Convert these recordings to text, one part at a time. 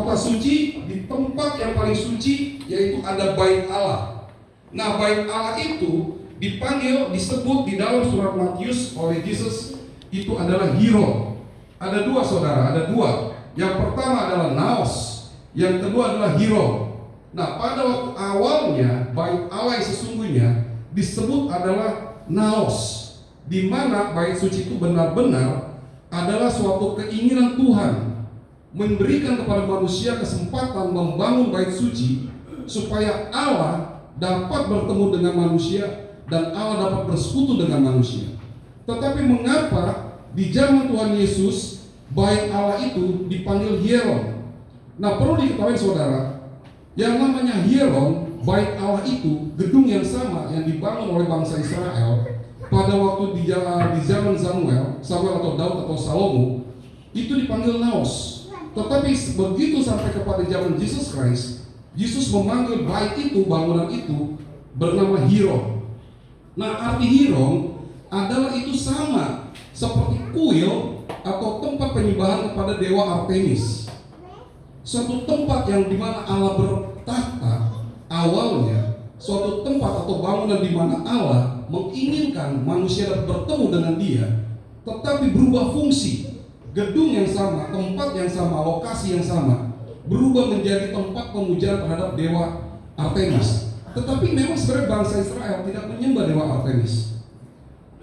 kota suci, di tempat yang paling suci, yaitu ada bait Allah. Nah, bait Allah itu dipanggil, disebut di dalam surat Matius oleh Yesus, itu adalah Hiro. Ada dua saudara, ada dua. Yang pertama adalah Naos, yang kedua adalah Hiro. Nah, pada waktu awalnya bait Allah yang sesungguhnya disebut adalah Naos, di mana bait suci itu benar-benar adalah suatu keinginan Tuhan memberikan kepada manusia kesempatan membangun bait suci supaya Allah dapat bertemu dengan manusia dan Allah dapat bersekutu dengan manusia. Tetapi mengapa di zaman Tuhan Yesus bait Allah itu dipanggil Hieron? Nah, perlu diketahui saudara, yang namanya Hieron, bait Allah itu gedung yang sama yang dibangun oleh bangsa Israel pada waktu di zaman Samuel atau Daud atau Salomo, itu dipanggil Naos. Tetapi begitu sampai kepada zaman Jesus Christ, Yesus memanggil bait itu, bangunan itu bernama Hieron. Nah, arti Hieron adalah itu sama seperti kuil atau tempat penyembahan kepada dewa Artemis. Suatu tempat yang dimana Allah bertahta awalnya, suatu tempat atau bangunan di mana Allah menginginkan manusia dapat bertemu dengan Dia, tetapi berubah fungsi. Gedung yang sama, tempat yang sama, lokasi yang sama, berubah menjadi tempat pemujaan terhadap dewa Artemis. Tetapi memang sebenarnya bangsa Israel tidak menyembah dewa Artemis.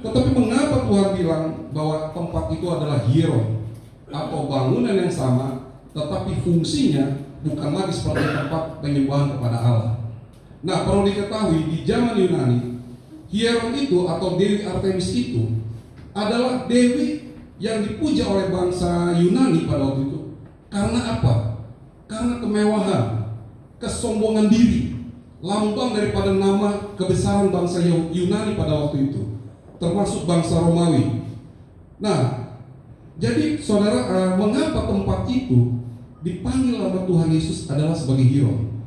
Tetapi mengapa Tuhan bilang bahwa tempat itu adalah Hieron atau bangunan yang sama, tetapi fungsinya bukan lagi seperti tempat penyembahan kepada Allah. Nah, perlu diketahui di zaman Yunani, Hieron itu atau Dewi Artemis itu adalah dewi yang dipuja oleh bangsa Yunani pada waktu itu. Karena apa? Karena kemewahan, kesombongan diri, lambang daripada nama kebesaran bangsa Yunani pada waktu itu, termasuk bangsa Romawi. Nah, jadi saudara, mengapa tempat itu dipanggil nama Tuhan Yesus adalah sebagai Hieron?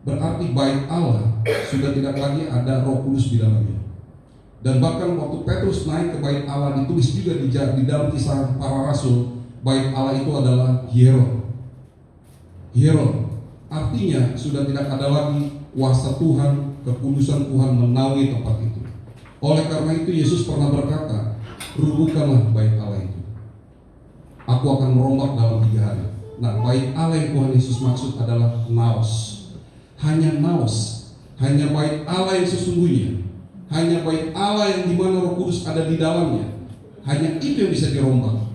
Berarti bait Allah sudah tidak lagi ada Roh Kudus di dalamnya. Dan bahkan waktu Petrus naik ke bait Allah, ditulis juga di dalam Kisah Para Rasul, bait Allah itu adalah Hieron. Hieron artinya sudah tidak ada lagi kuasa Tuhan, kekudusan Tuhan menaungi tempat itu. Oleh karena itu Yesus pernah berkata, rubuhkanlah bait Allah itu, aku akan merombak dalam 3 hari. Nah, bait Allah yang Tuhan Yesus maksud adalah Naos. Hanya Naos, hanya bait Allah yang sesungguhnya, hanya bait Allah yang dimana Roh Kudus ada di dalamnya. Hanya itu yang bisa dirombak.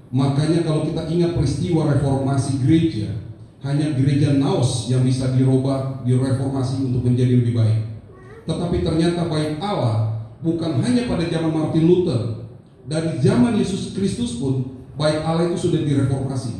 Makanya kalau kita ingat peristiwa reformasi gereja, hanya gereja Naos yang bisa dirubah, direformasi untuk menjadi lebih baik. Tetapi ternyata bait Allah bukan hanya pada zaman Martin Luther. Dari zaman Yesus Kristus pun bait Allah itu sudah direformasi.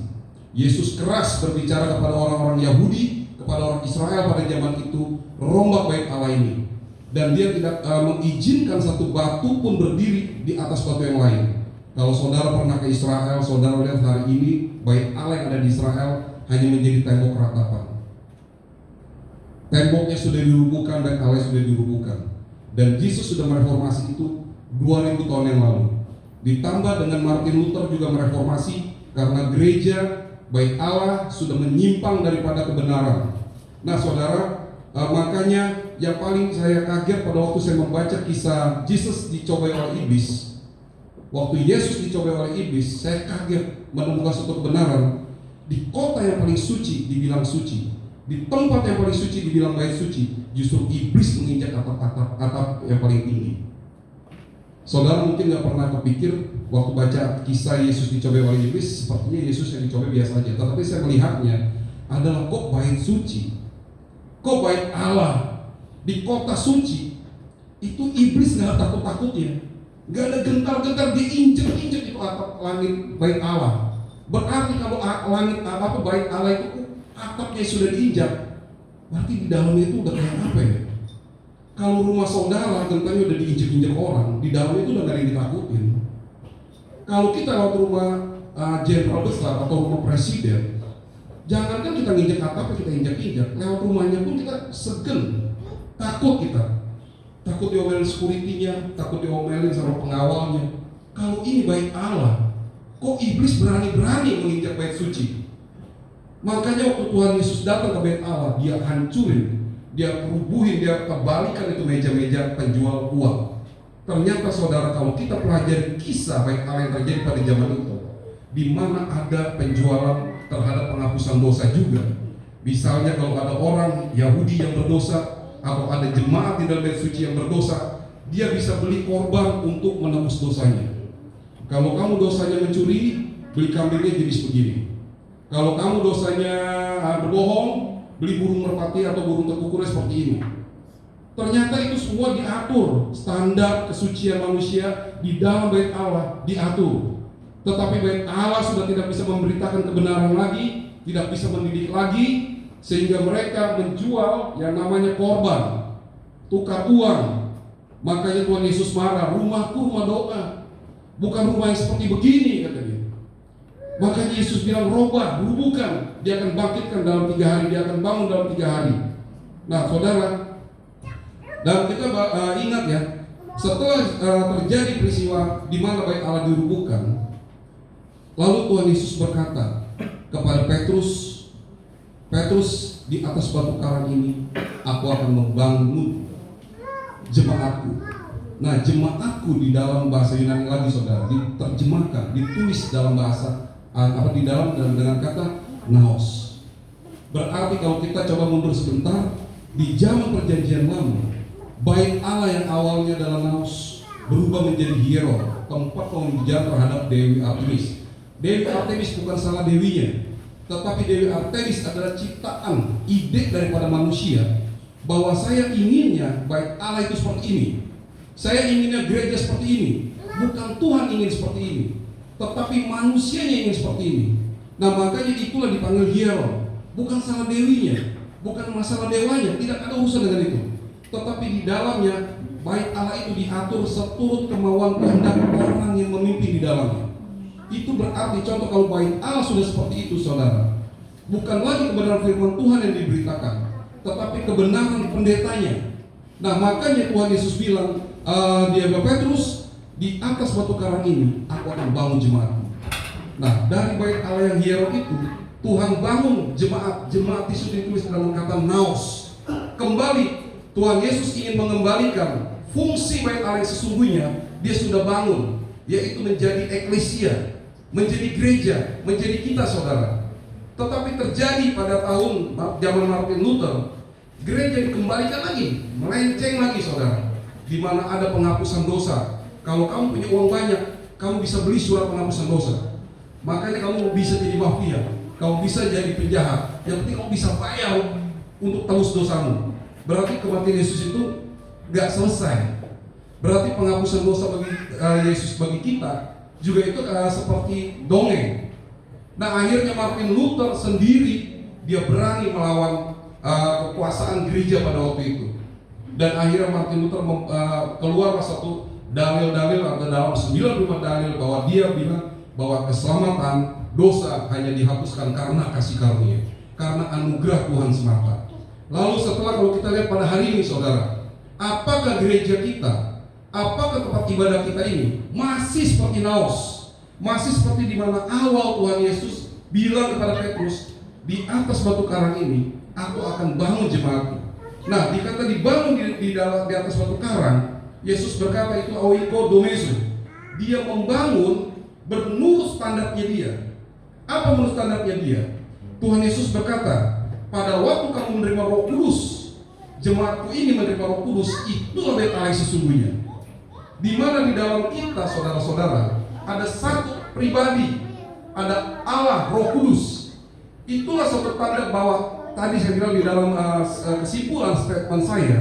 Yesus keras berbicara kepada orang-orang Yahudi, kepada orang Israel pada zaman itu, rombak bait Allah ini. Dan dia tidak mengizinkan satu batu pun berdiri di atas batu yang lain. Kalau saudara pernah ke Israel, saudara lihat hari ini bait Allah yang ada di Israel hanya menjadi tembok ratapan. Temboknya sudah dirubuhkan dan Allah sudah dirubuhkan. Dan Yesus sudah mereformasi itu 2000 tahun yang lalu. Ditambah dengan Martin Luther juga mereformasi karena gereja bait Allah sudah menyimpang daripada kebenaran. Nah, saudara, makanya yang paling saya kaget pada waktu saya membaca kisah Yesus dicobai oleh iblis. Waktu Yesus dicobai oleh iblis, saya kaget menemukan suatu kebenaran. Di kota yang paling suci dibilang suci, di tempat yang paling suci dibilang bait suci, justru iblis menginjak atap yang paling tinggi. Saudara mungkin gak pernah kepikir waktu baca kisah Yesus dicobai oleh iblis, sepertinya Yesus yang dicobai biasa aja. Tetapi saya melihatnya adalah kok bait suci, kok bait Allah di kota suci, itu iblis gak takut-takutnya, gak ada gentar-gentar, diinjek-injek itu atap langit bait Allah. Berarti kalau langit bait Allah itu atapnya sudah diinjak, berarti di dalamnya itu udah kayak apa ya? Kalau rumah saudara gentengnya udah diinjek-injek orang, di dalamnya itu udah gak ada yang ditakutin. Kalau kita lewat rumah jenderal besar atau rumah presiden, jangankan kita nginjek atapnya, kita injak-injak, lewat rumahnya pun kita segen, takut kita. Takut diomelin security-nya, takut diomelin sama pengawalnya. Kalau ini bait Allah, kok iblis berani-berani menginjak bait suci? Makanya waktu Tuhan Yesus datang ke bait Allah, dia hancurin, dia rubuhin, dia kebalikan itu meja-meja penjual uang. Ternyata saudara, kalau kita pelajari kisah bait Allah yang terjadi pada zaman itu, di mana ada penjualan terhadap penghapusan dosa juga. Misalnya kalau ada orang Yahudi yang berdosa, atau ada jemaat di dalam bait suci yang berdosa, dia bisa beli korban untuk menebus dosanya. Kalau kamu dosanya mencuri, beli kambingnya jenis begini. Kalau kamu dosanya berbohong, beli burung merpati atau burung tekukurnya seperti ini. Ternyata itu semua diatur, standar kesucian manusia di dalam bait Allah diatur. Tetapi bait Allah sudah tidak bisa memberitakan kebenaran lagi, tidak bisa mendidik lagi, sehingga mereka menjual yang namanya korban, tukar uang. Makanya Tuhan Yesus marah, rumahku rumah doa, bukan rumah yang seperti begini, kata dia. Makanya Yesus bilang robah, bukan, dia akan bangkitkan dalam 3 hari, dia akan bangun dalam 3 hari. Nah saudara, dan kita ingat ya, setelah terjadi peristiwa di mana bait Allah dirubuhkan, lalu Tuhan Yesus berkata kepada Petrus, Petrus, di atas batu karang ini aku akan membangun jemaatku. Nah, jemaatku di dalam bahasa Yunani lagi saudara, diterjemahkan, ditulis dalam bahasa di dalam dengan kata naos. Berarti kalau kita coba mundur sebentar, di zaman perjanjian lama, bait Allah yang awalnya dalam naos berubah menjadi hieron, tempat pemujaan terhadap Dewi Artemis. Dewi Artemis bukan salah dewinya, tetapi Dewi Artemis adalah ciptaan, ide daripada manusia, bahwa saya inginnya bait Allah itu seperti ini, saya inginnya gereja seperti ini. Bukan Tuhan ingin seperti ini, tetapi manusianya ingin seperti ini. Nah makanya itulah dipanggil hieron. Bukan salah dewinya, bukan masalah dewanya, tidak ada urusan dengan itu. Tetapi di dalamnya bait Allah itu diatur seturut kemauan kehendak orang yang memimpin di dalamnya. Itu berarti contoh kalau bait Allah sudah seperti itu saudara, bukan lagi kebenaran firman Tuhan yang diberitakan, tetapi kebenaran pendetanya. Nah makanya Tuhan Yesus bilang, dia Petrus, di atas batu karang ini aku akan bangun jemaatku. Nah dari bait Allah yang hieron itu, Tuhan bangun jemaat. Jemaat itu ditulis dalam kata naos. Kembali Tuhan Yesus ingin mengembalikan fungsi bait Allah yang sesungguhnya. Dia sudah bangun, yaitu menjadi eklesia, menjadi gereja, menjadi kita saudara. Tetapi terjadi pada tahun zaman Martin Luther, gereja dikembalikan lagi, melenceng lagi saudara, di mana ada penghapusan dosa. Kalau kamu punya uang banyak, kamu bisa beli surat penghapusan dosa. Makanya kamu bisa jadi mafia, kamu bisa jadi penjahat. Yang penting kamu bisa bayar untuk tebus dosamu. Berarti kematian Yesus itu gak selesai. Berarti penghapusan dosa bagi Yesus bagi kita juga itu seperti dongeng. Nah akhirnya Martin Luther sendiri dia berani melawan kekuasaan gereja pada waktu itu. Dan akhirnya Martin Luther keluarlah satu dalil-dalil atau dalam 95 dalil bahwa dia bilang bahwa keselamatan dosa hanya dihapuskan karena kasih karunia, karena anugerah Tuhan semata. Lalu setelah kalau kita lihat pada hari ini saudara, apakah gereja kita, apakah tempat ibadah kita ini masih seperti naos, masih seperti di mana awal Tuhan Yesus bilang kepada Petrus, di atas batu karang ini aku akan bangun jemaatku. Nah dikata dibangun di atas batu karang, Yesus berkata itu oiko domesu. Dia membangun menurut standarnya dia. Apa menurut standarnya dia? Tuhan Yesus berkata, pada waktu kamu menerima Roh Kudus, jemaatku ini menerima Roh Kudus, itulah bait Allah sesungguhnya. Di mana di dalam kita saudara-saudara ada satu pribadi, ada Allah Roh Kudus. Itulah satu tanda bahwa tadi saya bilang di dalam kesimpulan statement saya,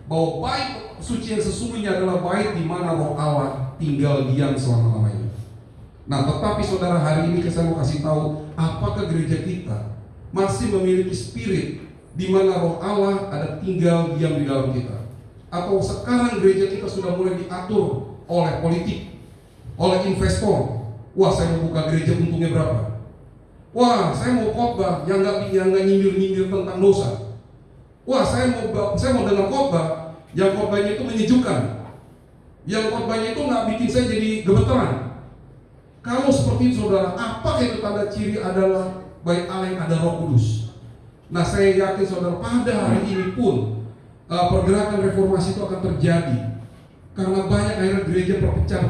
bahwa bait suci yang sesungguhnya adalah bait di mana Roh Allah tinggal diam selama-lamanya. Nah, tetapi saudara, hari ini saya mau kasih tahu, apakah gereja kita masih memiliki spirit di mana Roh Allah ada tinggal diam di dalam kita? Atau sekarang gereja kita sudah mulai diatur oleh politik, oleh investor. Wah, saya mau buka gereja untungnya berapa? Wah, saya mau khotbah yang nggak nyindir-nyindir tentang dosa. Wah, saya mau dengar khotbah yang khotbahnya itu menyejukkan, yang khotbahnya itu nggak bikin saya jadi gemeteran. Kalau seperti itu saudara, apakah itu tanda ciri adalah bait Allah yang ada Roh Kudus. Nah, saya yakin saudara, pada hari ini pun pergerakan reformasi itu akan terjadi. Karena banyak akhirnya gereja berpecah,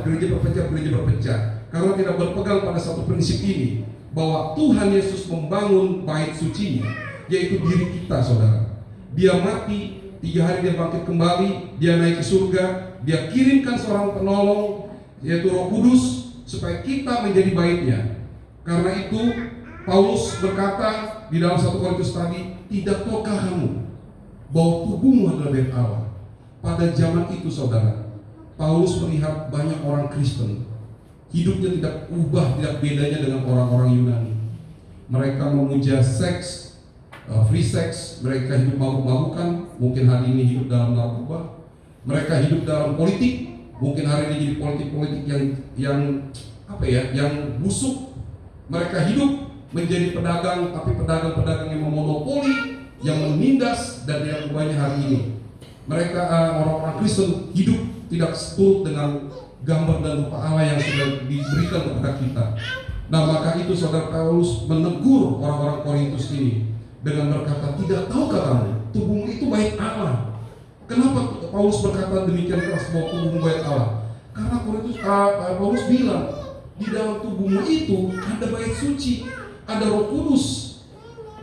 karena tidak berpegang pada satu prinsip ini, bahwa Tuhan Yesus membangun bait sucinya, yaitu diri kita, saudara. Dia mati, 3 hari dia bangkit kembali, dia naik ke surga, dia kirimkan seorang penolong, yaitu Roh Kudus, supaya kita menjadi baitnya. Karena itu Paulus berkata di dalam 1 Korintus tadi, tidak tahukah kamu bahwa tubuhmu adalah bait Allah? Pada zaman itu, saudara, Paulus melihat banyak orang Kristen hidupnya tidak ubah, tidak bedanya dengan orang-orang Yunani. Mereka memuja seks, free sex, mereka hidup mabuk-mabukan, mungkin hari ini hidup dalam narkoba. Mereka hidup dalam politik, mungkin hari ini jadi politik-politik yang busuk. Mereka hidup menjadi pedagang, tapi pedagang-pedagang yang memonopoli, yang menindas, dan tidak ubahnya hari ini. Mereka orang-orang Kristen hidup tidak seturut dengan gambar dan rupa Allah yang sudah diberikan kepada kita. Nah, maka itu saudara Paulus menegur orang-orang Korintus ini dengan berkata, tidak tahukah kamu tubuhmu itu bait Allah? Kenapa Paulus berkata demikian keras bahwa tubuhmu bait Allah? Karena Paulus bilang, di dalam tubuhmu itu ada bait suci, ada Roh Kudus.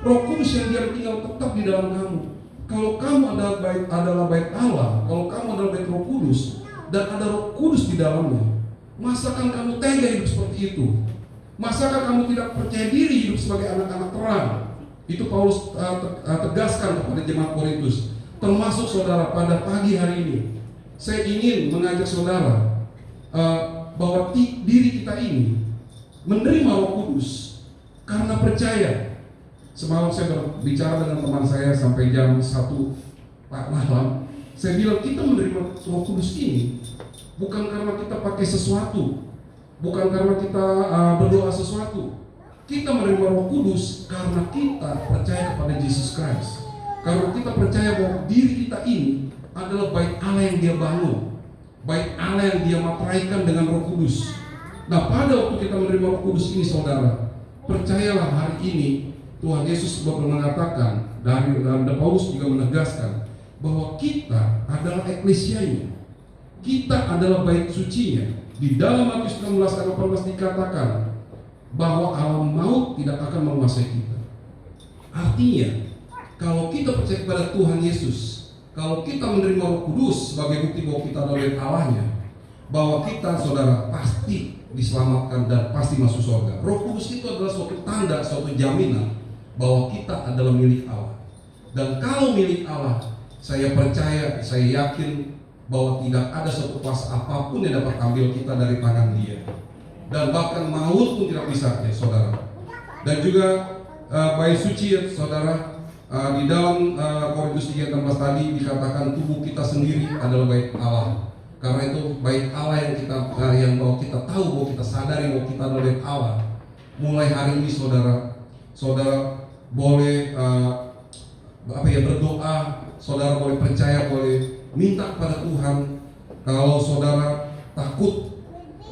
Roh Kudus yang dia tinggal tetap di dalam kamu. Kalau kamu adalah bait Allah, kalau kamu adalah bait Roh Kudus, dan ada Roh Kudus di dalamnya, masakan kamu tega hidup seperti itu? Masakan kamu tidak percaya diri hidup sebagai anak-anak terang? Itu Paulus tegaskan kepada jemaat Korintus. Termasuk saudara, pada pagi hari ini saya ingin mengajak saudara bahwa diri kita ini menerima Roh Kudus karena percaya. Semalam saya berbicara dengan teman saya sampai jam 1 malam. Saya bilang kita menerima Roh Kudus ini bukan karena kita pakai sesuatu, bukan karena kita berdoa sesuatu. Kita menerima Roh Kudus karena kita percaya kepada Yesus Christ. Karena kita percaya bahwa diri kita ini adalah bait Allah yang dia bangun, bait Allah yang dia materaikan dengan Roh Kudus. Nah, pada waktu kita menerima Roh Kudus ini, saudara, percayalah hari ini Tuhan Yesus mengatakan, dan Paulus juga menegaskan bahwa kita adalah eklesianya, kita adalah bait sucinya. Di dalam Matius 16 ayat 18 dikatakan bahwa alam maut tidak akan menguasai kita. Artinya, kalau kita percaya kepada Tuhan Yesus, kalau kita menerima Roh Kudus sebagai bukti bahwa kita adalah bait Allahnya, bahwa kita, saudara, pasti diselamatkan dan pasti masuk surga. Roh Kudus itu adalah suatu tanda, suatu jaminan bahwa kita adalah milik Allah. Dan kalau milik Allah, saya percaya, saya yakin bahwa tidak ada suatu kuasa apapun yang dapat ambil kita dari tangan Dia. Dan bahkan maut pun tidak bisa, ya saudara. Dan juga bait suci, ya saudara, di dalam Korintus 3:16 tadi dikatakan tubuh kita sendiri adalah bait Allah. Karena itu bait Allah yang bahwa kita tahu, bahwa kita sadari bahwa kita adalah bait Allah. Mulai hari ini, saudara boleh berdoa, saudara boleh percaya, boleh minta kepada Tuhan. Kalau saudara takut,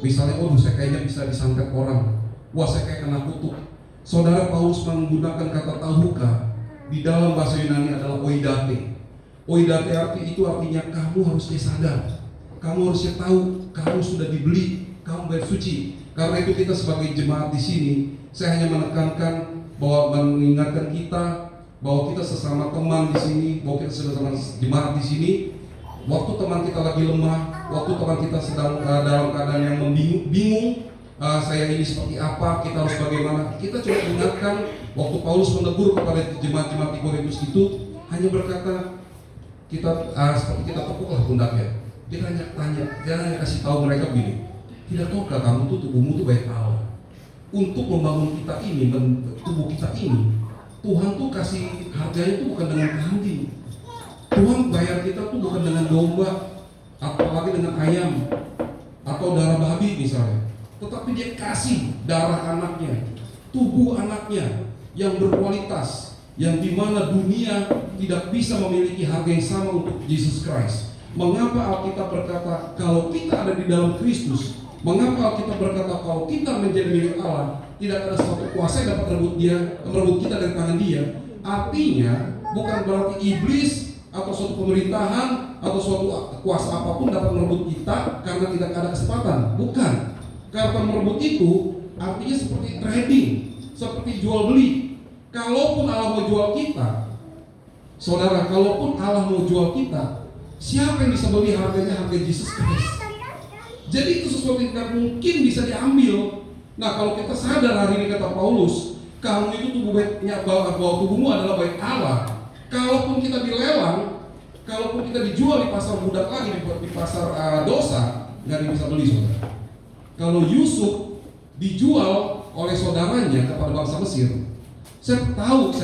misalnya, saya kayaknya bisa disantet orang, saya kayak kena kutuk. Saudara, Paulus menggunakan kata tahukah di dalam bahasa Yunani adalah oidate. Oidate itu artinya kamu harusnya sadar, kamu harusnya tahu, kamu sudah dibeli, kamu bait suci. Karena itu kita sebagai jemaat di sini, saya hanya menekankan bahwa mengingatkan kita bahwa kita sesama teman di sini, bahwa kita sesama jemaat di sini. Waktu teman kita lagi lemah, waktu teman kita sedang dalam keadaan yang bingung, saya ini seperti apa, kita harus bagaimana. Kita coba ingatkan waktu Paulus menegur kepada jemaat-jemaat di Korintus itu, hanya berkata seperti kita tepuklah pundaknya. Kita hanya kasih tahu mereka begini, tidak tahukah kamu tuh tubuhmu tuh bait Allah. Untuk membangun kita ini, tubuh kita ini, Tuhan tuh kasih harganya tuh bukan dengan kambing. Tuhan bayar kita tuh bukan dengan domba, apalagi dengan ayam atau darah babi misalnya, tetapi Dia kasih darah anaknya, tubuh anaknya yang berkualitas, yang dimana dunia tidak bisa memiliki harga yang sama untuk Yesus Christ. Mengapa Alkitab berkata kalau kita ada di dalam Kristus, Mengapa kita berkata kalau kita menjadi milik Allah, tidak ada suatu kuasa yang dapat merebut kita dari tangan Dia? Artinya bukan berarti iblis atau suatu pemerintahan atau suatu kuasa apapun dapat merebut kita karena tidak ada kesempatan. Bukan. Karena merebut itu artinya seperti trading, seperti jual beli. Kalaupun Allah mau jual kita, saudara, kalaupun Allah mau jual kita, siapa yang bisa beli harganya harga Yesus Kristus? Jadi itu sesuatu yang tidak mungkin bisa diambil. Nah, kalau kita sadar hari ini kata Paulus, kamu itu bahwa tubuhmu adalah bait Allah. Kalaupun kita dilelang, kalaupun kita dijual di pasar budak lagi, di pasar dosa, nggak ada yang bisa beli, saudara. Kalau Yusuf dijual oleh saudaranya kepada bangsa Mesir, saya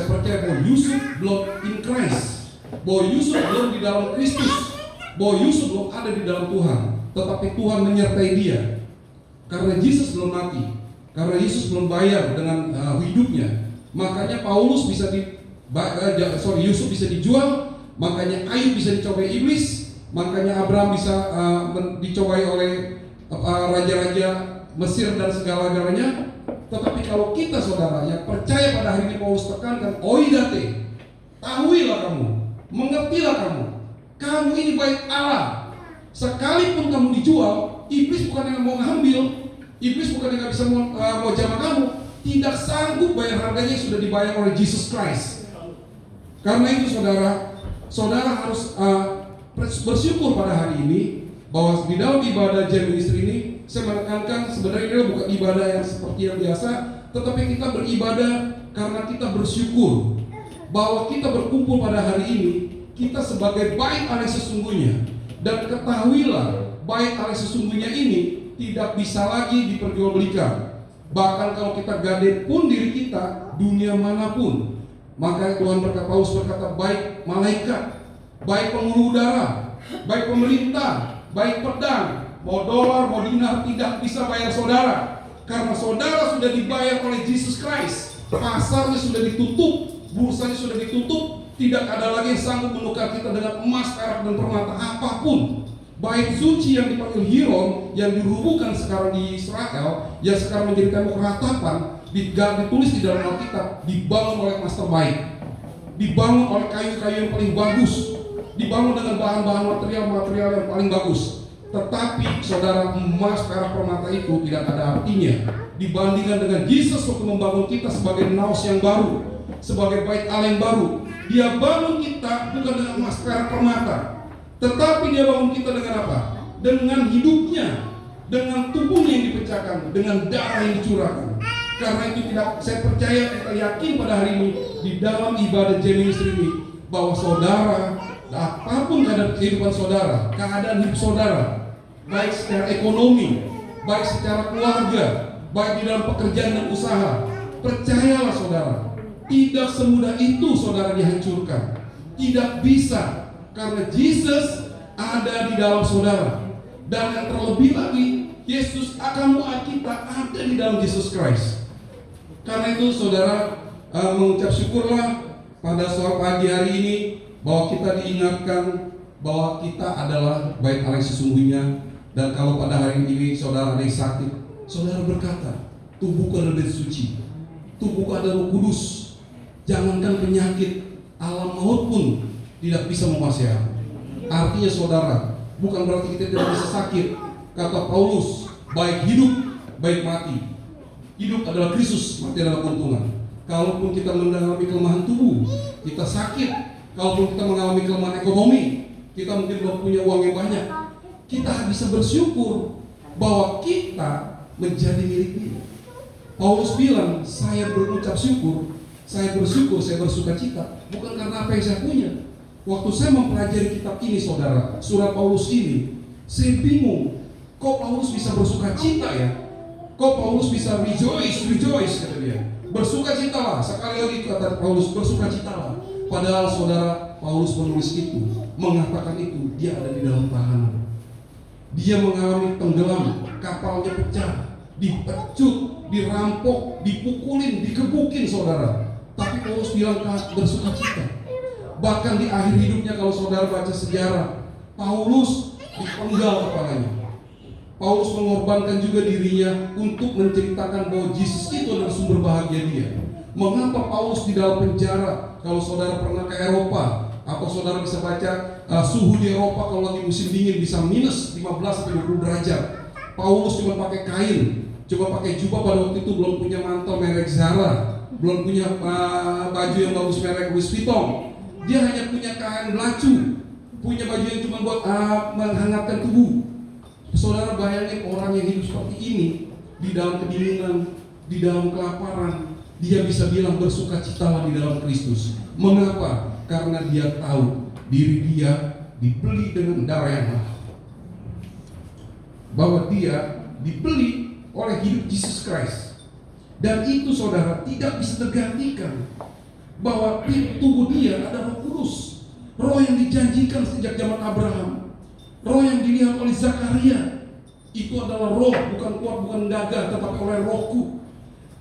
percaya bahwa Yusuf belum in Christ, bahwa Yusuf belum di dalam Kristus, bahwa Yusuf belum ada di dalam Tuhan, tetapi Tuhan menyertai dia. Karena Yesus belum mati, karena Yesus belum bayar dengan hidupnya, makanya Paulus bisa Yusuf bisa dijual, makanya Ayub bisa dicobai iblis, makanya Abraham bisa dicobai oleh raja-raja Mesir dan segala-galanya. Tetapi kalau kita, saudara, yang percaya pada hari ini Paulus tekankan, oidate, tahuilah kamu, mengertilah kamu ini bait Allah. Sekalipun kamu dijual, iblis bukan yang mau ngambil, iblis bukan yang bisa mau jamah kamu, tidak sanggup bayar harganya yang sudah dibayar oleh Jesus Christ. Karena itu, saudara harus bersyukur pada hari ini bahwa di dalam ibadah jam ministry ini, saya menekankan sebenarnya ini bukan ibadah yang seperti yang biasa, tetapi kita beribadah karena kita bersyukur bahwa kita berkumpul pada hari ini, kita sebagai bait Allah sesungguhnya. Dan ketahuilah, bait Allah sesungguhnya ini tidak bisa lagi diperjualbelikan. Bahkan kalau kita gade pun diri kita, dunia manapun, maka Tuhan Paulus berkata, baik malaikat, baik penghulu udara, baik pemerintah, baik pedang, mau dolar, mau dinar, tidak bisa bayar saudara. Karena saudara sudah dibayar oleh Jesus Christ. Pasarnya sudah ditutup, bursanya sudah ditutup. Tidak ada lagi yang sanggup menukar kita dengan emas, perak, dan permata apapun. Bait suci yang dipanggil Hiron, yang dirubuhkan sekarang di Israel, yang sekarang menjadikan ratapan, ditulis di dalam Alkitab, dibangun oleh emas terbaik, dibangun oleh kayu-kayu yang paling bagus, dibangun dengan bahan-bahan material yang paling bagus. Tetapi saudara, emas, perak, permata itu tidak ada artinya dibandingkan dengan Yesus waktu membangun kita sebagai naos yang baru, sebagai bait Allah yang baru. Dia bangun kita bukan dengan emas, perak, permata, tetapi dia bangun kita dengan apa? Dengan hidupnya, dengan tubuhnya yang dipecahkan, dengan darah yang dicurahkan. Karena itu saya percaya, kita yakin pada hari ini di dalam ibadah jam ministry ini, bahwa saudara, apapun keadaan kehidupan saudara, keadaan hidup saudara, baik secara ekonomi, baik secara keluarga, baik di dalam pekerjaan dan usaha, percayalah saudara, tidak semudah itu saudara dihancurkan. Tidak bisa, karena Yesus ada di dalam saudara. Dan yang terlebih lagi, Yesus akan membuat kita ada di dalam Yesus Christ. Karena itu saudara, mengucap syukurlah pada sore pagi hari ini bahwa kita diingatkan bahwa kita adalah bait Allah sesungguhnya. Dan kalau pada hari ini saudara ada yang sakit, saudara berkata, tubuhku adalah bait suci, tubuhku adalah kudus. Jangankan penyakit, alam maut pun tidak bisa menguasai aku. Artinya saudara, bukan berarti kita tidak bisa sakit. Kata Paulus, baik hidup, baik mati. Hidup adalah Kristus, mati adalah keuntungan. Kalaupun kita mengalami kelemahan tubuh, kita sakit. Kalaupun kita mengalami kelemahan ekonomi, kita mungkin belum punya uang yang banyak, kita bisa bersyukur bahwa kita menjadi milik Dia. Paulus bilang, saya berucap syukur, saya bersyukur, saya bersuka cita, bukan karena apa yang saya punya. Waktu saya mempelajari kitab ini saudara, surat Paulus ini, saya bingung, kok Paulus bisa bersuka cita ya? Kok Paulus bisa rejoice kata dia. Bersuka citalah, sekali lagi kata Paulus, bersuka citalah. Padahal saudara, Paulus menulis itu, mengatakan itu, dia ada di dalam tahanan. Dia mengalami tenggelam, kapalnya pecah, dipecut, dirampok, dipukulin, dikebukin saudara. Tapi Paulus bilang bersuka cita. Bahkan di akhir hidupnya, kalau saudara baca sejarah, Paulus dipenggal kepalanya. Paulus mengorbankan juga dirinya untuk menceritakan bahwa Yesus itu adalah sumber bahagia dia. Mengapa Paulus di dalam penjara? Kalau saudara pernah ke Eropa, atau saudara bisa baca suhu di Eropa kalau lagi musim dingin bisa minus 15-20 derajat. Paulus cuma pakai kain, cuma pakai jubah. Pada waktu itu belum punya mantel merek Zara, belum punya baju yang bagus merek Louis Vuitton. Dia hanya punya kain belacu, punya baju yang cuma buat menghangatkan tubuh. Saudara bayangin orang yang hidup seperti ini, di dalam kedinginan, di dalam kelaparan, dia bisa bilang bersukacitalah di dalam Kristus. Mengapa? Karena dia tahu diri dia dibeli dengan darah yang mahal, bahwa dia dibeli oleh hidup Yesus Christ. Dan itu saudara tidak bisa tergantikan, bahwa tubuh dia adalah Roh Kudus, Roh yang dijanjikan sejak zaman Abraham, Roh yang dilihat oleh Zakaria. Itu adalah roh, bukan kuat, bukan gagah, tetapi oleh Rohku.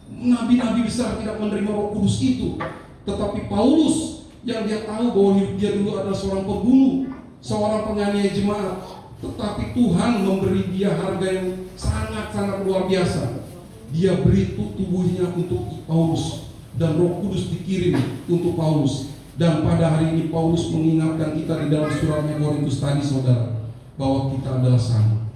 Nabi-nabi besar tidak menerima Roh Kudus itu, tetapi Paulus yang dia tahu bahwa hidup dia dulu adalah seorang pembunuh, seorang penganiaya jemaat, tetapi Tuhan memberi dia harga yang sangat-sangat luar biasa. Dia beri tubuhnya untuk Paulus, dan Roh Kudus dikirim untuk Paulus. Dan pada hari ini Paulus mengingatkan kita di dalam suratnya Korintus tadi, saudara, bahwa kita adalah sama.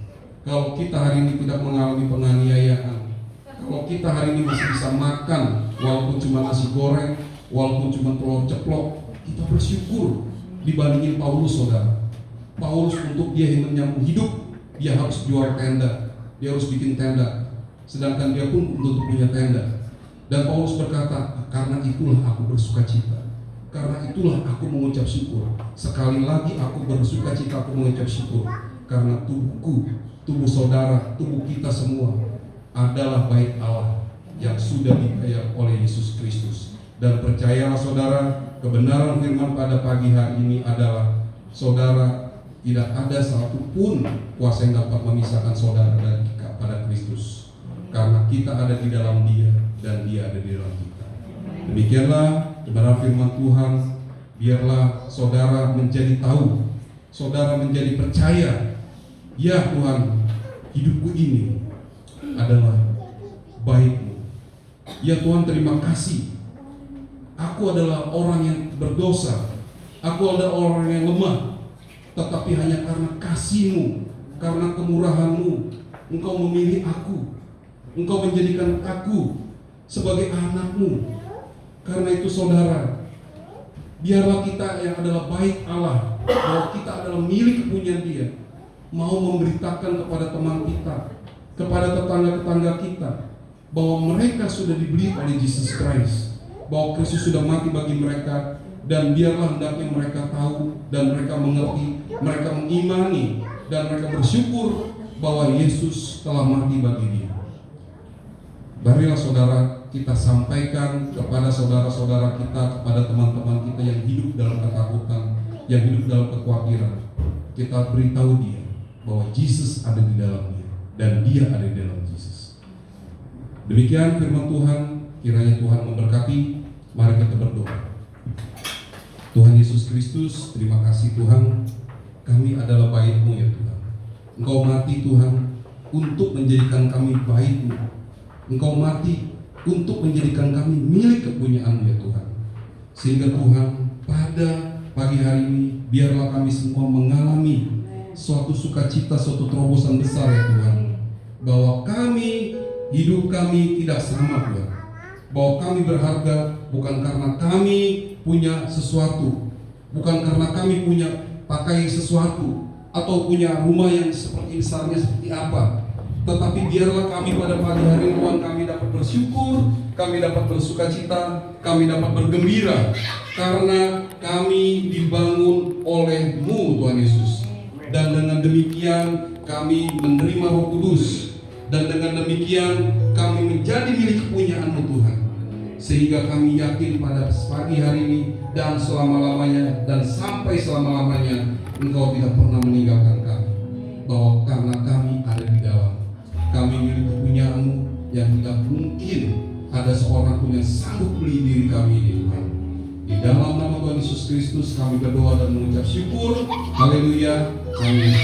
Kalau kita hari ini tidak mengalami penganiayaan, kalau kita hari ini masih bisa makan walaupun cuma nasi goreng, walaupun cuma telur ceplok, kita bersyukur dibandingin Paulus, saudara. Paulus untuk dia yang menyambung hidup, dia harus jual tenda, dia harus bikin tenda, sedangkan dia pun belum punya tenda. Dan Paulus berkata, karena itulah aku bersukacita, karena itulah aku mengucap syukur. Sekali lagi aku bersukacita, aku mengucap syukur, karena tubuhku, tubuh saudara, tubuh kita semua adalah bait Allah yang sudah dibayar oleh Yesus Kristus. Dan percayalah saudara, kebenaran firman pada pagi hari ini adalah, saudara, tidak ada satupun kuasa yang dapat memisahkan saudara dari pada Kristus, karena kita ada di dalam Dia dan Dia ada di dalam kita. Demikianlah kebenaran firman Tuhan. Biarlah saudara menjadi tahu, saudara menjadi percaya, ya Tuhan, hidupku ini adalah baik-Mu. Ya Tuhan, terima kasih. Aku adalah orang yang berdosa, aku adalah orang yang lemah, tetapi hanya karena kasih-Mu, karena kemurahan-Mu, Engkau memilih aku, Engkau menjadikan aku sebagai anak-Mu. Karena itu saudara, biarlah kita yang adalah baik Allah, bahwa kita adalah milik kepunyaan Dia, mau memberitakan kepada teman kita, kepada tetangga-tetangga kita, bahwa mereka sudah dibeli oleh Yesus Christ, bahwa Kristus sudah mati bagi mereka. Dan biarlah hendaknya mereka tahu dan mereka mengerti, mereka mengimani, dan mereka bersyukur bahwa Yesus telah mati bagi dia. Marilah saudara, kita sampaikan kepada saudara-saudara kita, kepada teman-teman kita yang hidup dalam ketakutan, yang hidup dalam kekhawatiran. Kita beritahu dia bahwa Yesus ada di dalamnya dan dia ada di dalam Yesus. Demikian firman Tuhan. Kiranya Tuhan memberkati. Mari kita berdoa. Tuhan Yesus Kristus, terima kasih Tuhan, kami adalah bait-Mu ya Tuhan. Engkau mati Tuhan untuk menjadikan kami bait-Mu. Engkau mati untuk menjadikan kami milik kepunyaan-Mu ya Tuhan. Sehingga Tuhan, pada pagi hari ini biarlah kami semua mengalami suatu sukacita, suatu terobosan besar ya Tuhan, bahwa kami, hidup kami tidak sama Tuhan, bahwa kami berharga bukan karena kami punya sesuatu, bukan karena kami punya pakai sesuatu atau punya rumah yang seperti besarnya seperti apa, tetapi biarlah kami pada pagi hari Tuhan, kami dapat bersyukur, kami dapat bersukacita, kami dapat bergembira karena kami dibangun oleh-Mu Tuhan Yesus. Dan dengan demikian kami menerima Roh Kudus, dan dengan demikian kami menjadi milik kepunyaan-Mu Tuhan. Sehingga kami yakin pada pagi hari ini dan selama-lamanya dan sampai selama-lamanya Engkau tidak pernah meninggalkan kami, bahwa karena kami ada di dalam, kami milik kepunyaan-Mu yang tidak mungkin ada seorang pun yang sanggup beli diri kami ini Tuhan. Di dalam nama Tuhan Yesus Kristus kami berdoa dan mengucap syukur. Haleluya. Amin.